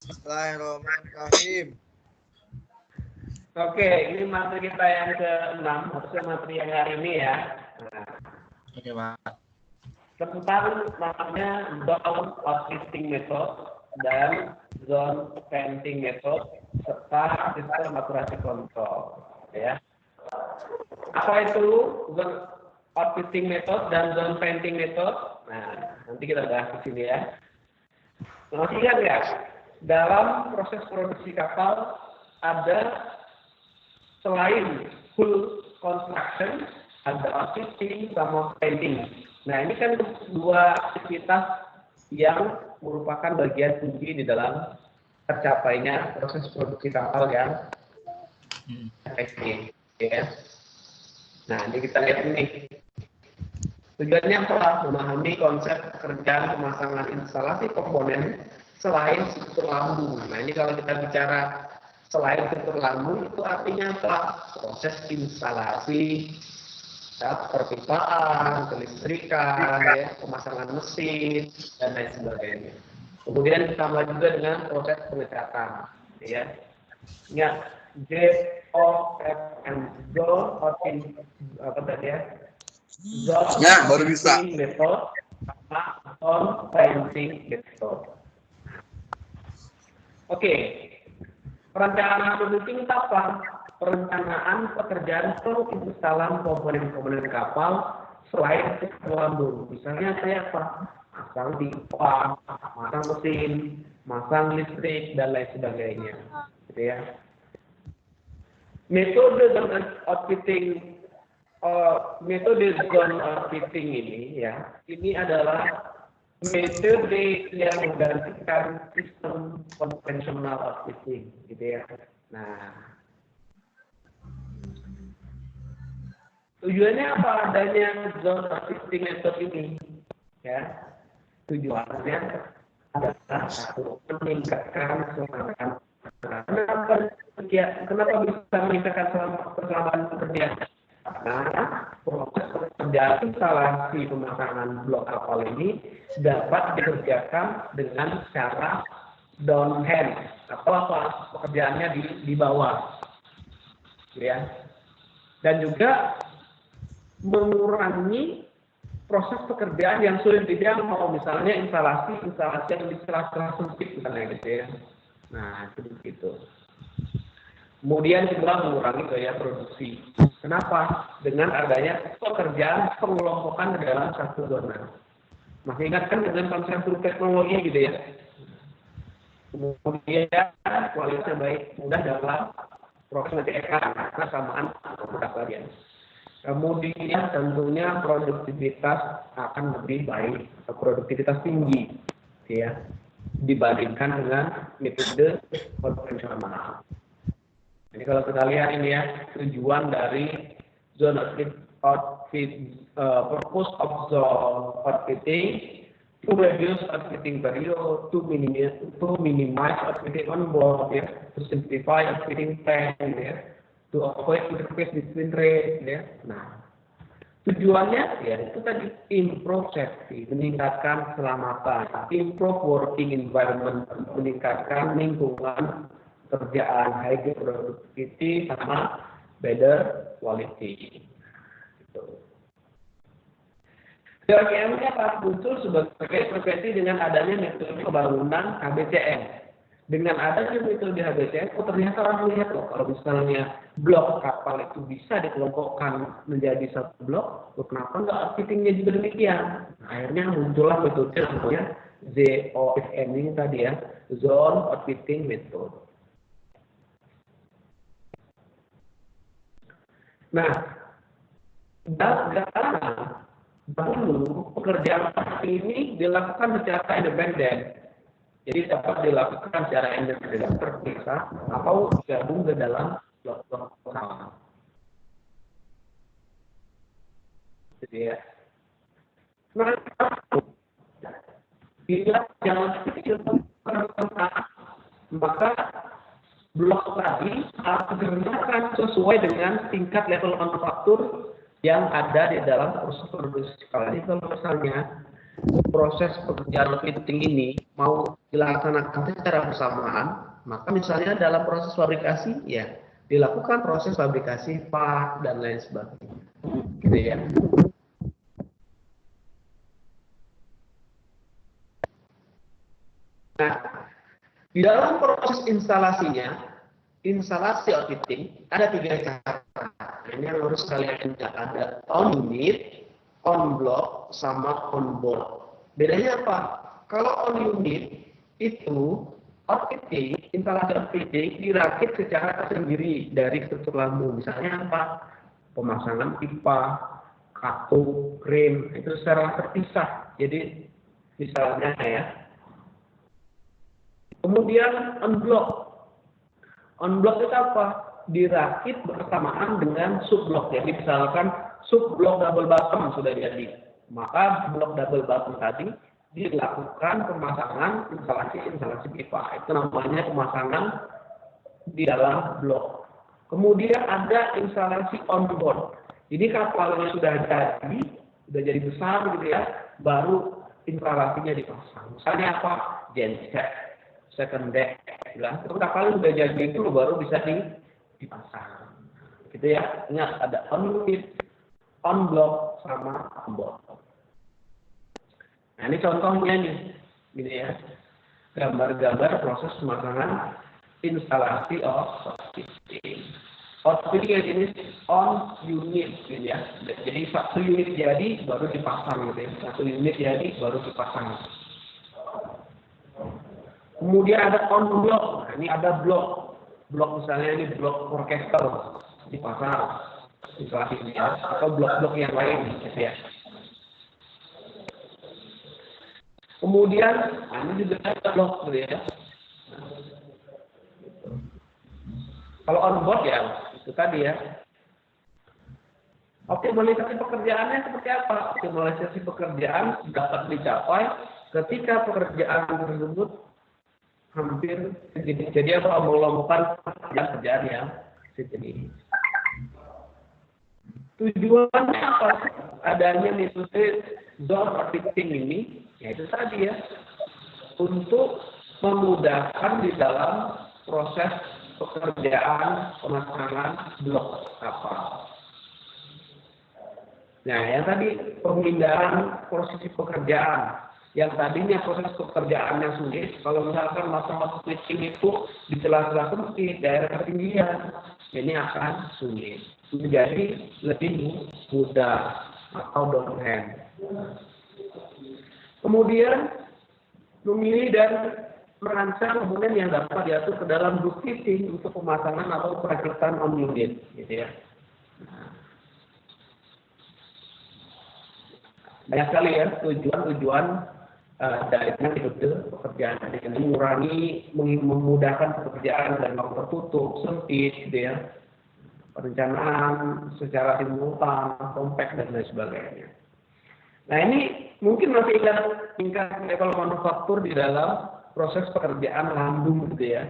Bismillahirrahmanirrahim. Oke, ini materi kita yang ke-6, harusnya materi yang hari ini ya. Nah, Oke, Pak. tentang namanya zone outfitting method dan zone painting method serta sistem akurasi kontrol. Ya. Apa itu zone outfitting method dan zone painting method? Nah, nanti kita bahas di sini ya. Masih ingat ya, dalam proses produksi kapal ada selain full construction, ada outfitting sama painting. Nah, ini kan dua aktivitas yang merupakan bagian kunci di dalam tercapainya proses produksi kapal yang efektif. Ya. Nah, ini kita lihat ini. Tujuannya apa? Memahami konsep pekerjaan pemasangan instalasi komponen selain struktur lambung. Nah, ini kalau kita bicara selain struktur lambung itu artinya apa? Proses instalasi, perpipaan, kelistrikan, ya, pemasangan mesin dan lain sebagainya. Kemudian ditambah juga dengan proses pengecatan, ya. Ingat, zone apa tadi ya? Zone Ya, baru bisa. method sama zone painting method. Oke. Perencanaan produksi itu apa? Perencanaan pekerjaan penginstalan komponen-komponen kapal selain lambung. Misalnya saya apa? Masang pipa, masang mesin, masang listrik dan lain sebagainya. Gitu ya. Metode zone outfitting ini ya, ini adalah metode yang menggantikan sistem konvensional outfitting, gitu ya. Nah, tujuannya apa adanya zone outfitting method ini? Ya, tujuannya adalah satu, meningkatkan keselamatan. Kenapa bisa meningkatkan keselamatan kerja? Karena proses pekerjaan instalasi pemasangan blok kapal ini dapat dikerjakan dengan cara down hand atau apa pekerjaannya di bawah, ya. Dan juga mengurangi proses pekerjaan yang sulit dijangkau, misalnya instalasi yang di celah-celah sempit misalnya gitu ya. Nah, itu begitu. Kemudian juga mengurangi gaya produksi. Kenapa? Dengan adanya pekerjaan pengelompokan ke dalam satu zona. Masih ingat kan dengan konsep teknologi gitu ya? Kemudian kualitasnya baik, mudah dalam proses pencegahan kesamaan produk bagian. Kemudian tentunya produktivitas akan lebih baik, atau produktivitas tinggi, ya, dibandingkan dengan metode konvensional. Jadi kalau kita lihat ini ya, tujuan dari zone purpose of zone outfitting to reduce outfitting period, to minimize outfitting on board, ya, to simplify outfitting plan, ya, to avoid interface between rate, ya. Nah, tujuannya ya itu tadi improve safety, meningkatkan keselamatan, improve working environment, meningkatkan lingkungan kerjaan, high productivity sama better quality. Gitu. DRM-nya akan muncul sebagai profesi dengan adanya metode pembangunan HBCM. Dengan adanya metode HBCM, ternyata orang melihat loh, kalau misalnya blok kapal itu bisa dikelompokkan menjadi satu blok, kenapa nggak outfittingnya juga demikian? Akhirnya muncullah metode namanya ZOFM ini tadi ya, Zone Outfitting Method. Nah, dahulu pekerjaan ini dilakukan secara independen. Jadi dapat dilakukan secara independen terpisah atau digabung ke dalam blok-blok bersama. Jadi ya. Nah, bila jalan kecil maka blok tadi harus dikerjakan sesuai dengan tingkat level manufaktur yang ada di dalam proses produksi. Kalau misalnya proses pekerjaan fitting ini mau dilaksanakan secara bersamaan, maka misalnya dalam proses fabrikasi ya dilakukan proses fabrikasi part dan lain sebagainya, gitu ya. Nah, di dalam proses instalasinya, instalasi fitting ada 3 cara. Ini yang harus kalian ingat, ada on unit, on block, sama on board. Bedanya apa? Kalau on unit itu outfitting, instalasi outfitting dirakit secara tersendiri dari struktur lambung. Misalnya apa? Pemasangan pipa, katup, krim, itu secara terpisah. Jadi misalnya ya. Kemudian on block. On block itu apa? Dirakit bersamaan dengan sub block. Jadi misalkan sub block double bottom sudah jadi, maka blok double bottom tadi dilakukan pemasangan instalasi pipa. Itu namanya pemasangan di dalam blok. Kemudian ada instalasi on board. Jadi kapalnya sudah jadi besar gitu ya, baru instalasinya dipasang. Misalnya apa? Genset, second deck, bilang itu kapalnya sudah jadi itu baru bisa dipasang. Gitu ya. Ingat ada on unit, on block, sama on board. Nah ini contohnya nih, gitu ya. Gambar-gambar proses pemasangan instalasi outfitting. Outfitting ini on unit, gitu ya. Jadi satu unit jadi baru dipasang, gitu ya. Satu unit jadi baru dipasang. Kemudian ada on block. Nah, ini ada blok. Blok misalnya ini blok orkestra dipasang instalasi ini ya, atau blok-blok yang lain, gitu ya. Kemudian ini juga ada blok, gitu ya. Kalau on board ya itu tadi ya. Optimalisasi pekerjaannya seperti apa? Optimalisasi pekerjaan dapat dicapai ketika pekerjaan tersebut hampir jadi apa, melompokan pekerjaan yang sejenis. Tujuannya apa? Adanya metode zone fitting ini, yaitu tadi ya, untuk memudahkan di dalam proses pekerjaan pemasangan blok kapal. Nah, yang tadi pemindahan posisi pekerjaan. Yang tadinya proses pekerjaannya sulit, kalau misalkan masa-masa switching itu di celah-celah sempit, daerah ketinggian, ini akan sulit. Menjadi lebih mudah atau downhand. Kemudian memilih dan merancang komponen yang dapat diatur ke dalam book fitting untuk pemasangan atau perakitan on unit, gitu ya. Banyak sekali ya tujuan dari metode pekerjaan ini, mengurangi, memudahkan pekerjaan dan waktu tertutup, sempit, gitu ya. Perencanaan secara simultan, kompak dan lain sebagainya. Nah ini mungkin masih ingat tingkat level manufaktur di dalam proses pekerjaan lambung, gitu ya.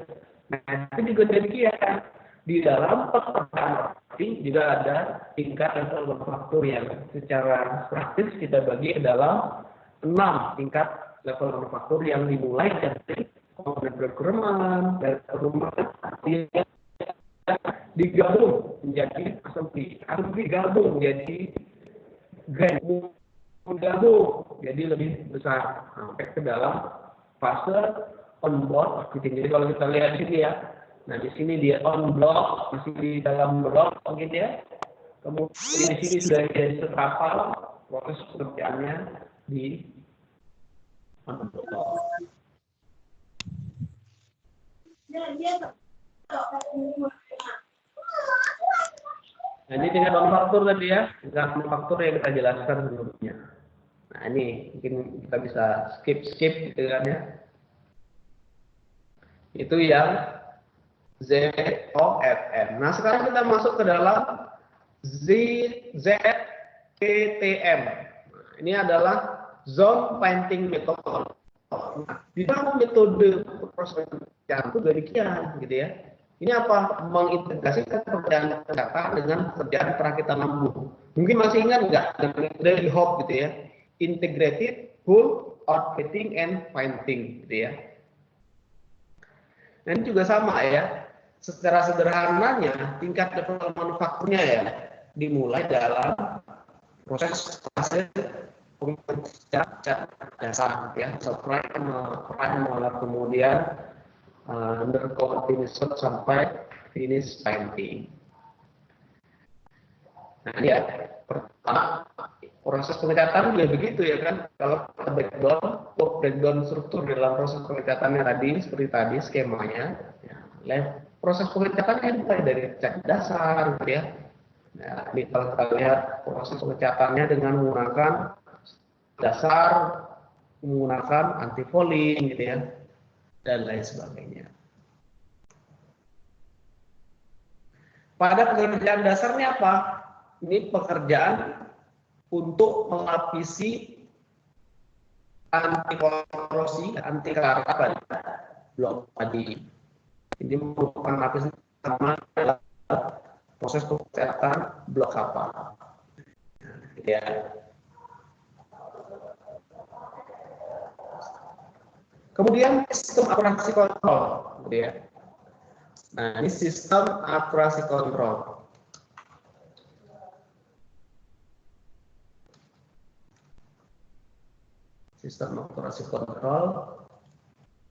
Nah itu juga demikian, di dalam pekerjaan ini juga ada tingkat level manufaktur yang secara praktis kita bagi ke dalam 6 tingkat level manufaktur yang dimulai dari komponen pereman, dari rumah digabung menjadi assembly digabung menjadi grand, menggabung jadi lebih besar sampai ke dalam fase on board fitting. Jadi kalau kita lihat di sini ya, nah di sini dia on block, masih di dalam block, gitu ya. Kemudian di sini sudah jadi kapal, proses pekerjaannya di on block. Nah ini tingkat manufaktur tadi ya, tingkat manufaktur yang kita jelaskan sebelumnya. Nah ini mungkin kita bisa skip gitu kan ya. Itu yang ZOFM. Nah sekarang kita masuk ke dalam ZPTM. Nah, ini adalah zone painting method. Nah, di dalam metode proses pekerjaan itu demikian, gitu ya. Ini apa? Mengintegrasikan pekerjaan data dengan pekerjaan perakitan lambung. Mungkin masih ingat nggak dari HOP, gitu ya? Integrated pull, outfitting, and painting, gitu ya. Dan juga sama ya, secara sederhananya tingkat level manufakturnya ya dimulai dalam proses fase cat dasar ya, primer, kemudian undercoat finish sampai finish painting. Nah ya, pertama proses pengecatan juga begitu ya kan. Kalau breakdown struktur dalam proses pengecatannya tadi seperti tadi skemanya, ya, proses pengecatannya mulai dari cat dasar, gitu ya. Nah, ini kalau kita lihat proses pengecatannya dengan menggunakan dasar, menggunakan anti fouling, gitu ya, dan lain sebagainya. Pada pekerjaan dasarnya apa? Ini pekerjaan untuk melapisi anti korosi, anti karat pada blok tadi. Ini merupakan lapisan pertama dalam proses pengecatan blok kapal. Ya. Kemudian sistem akurasi kontrol, gitu ya. Nah, ini sistem akurasi kontrol. Sistem akurasi kontrol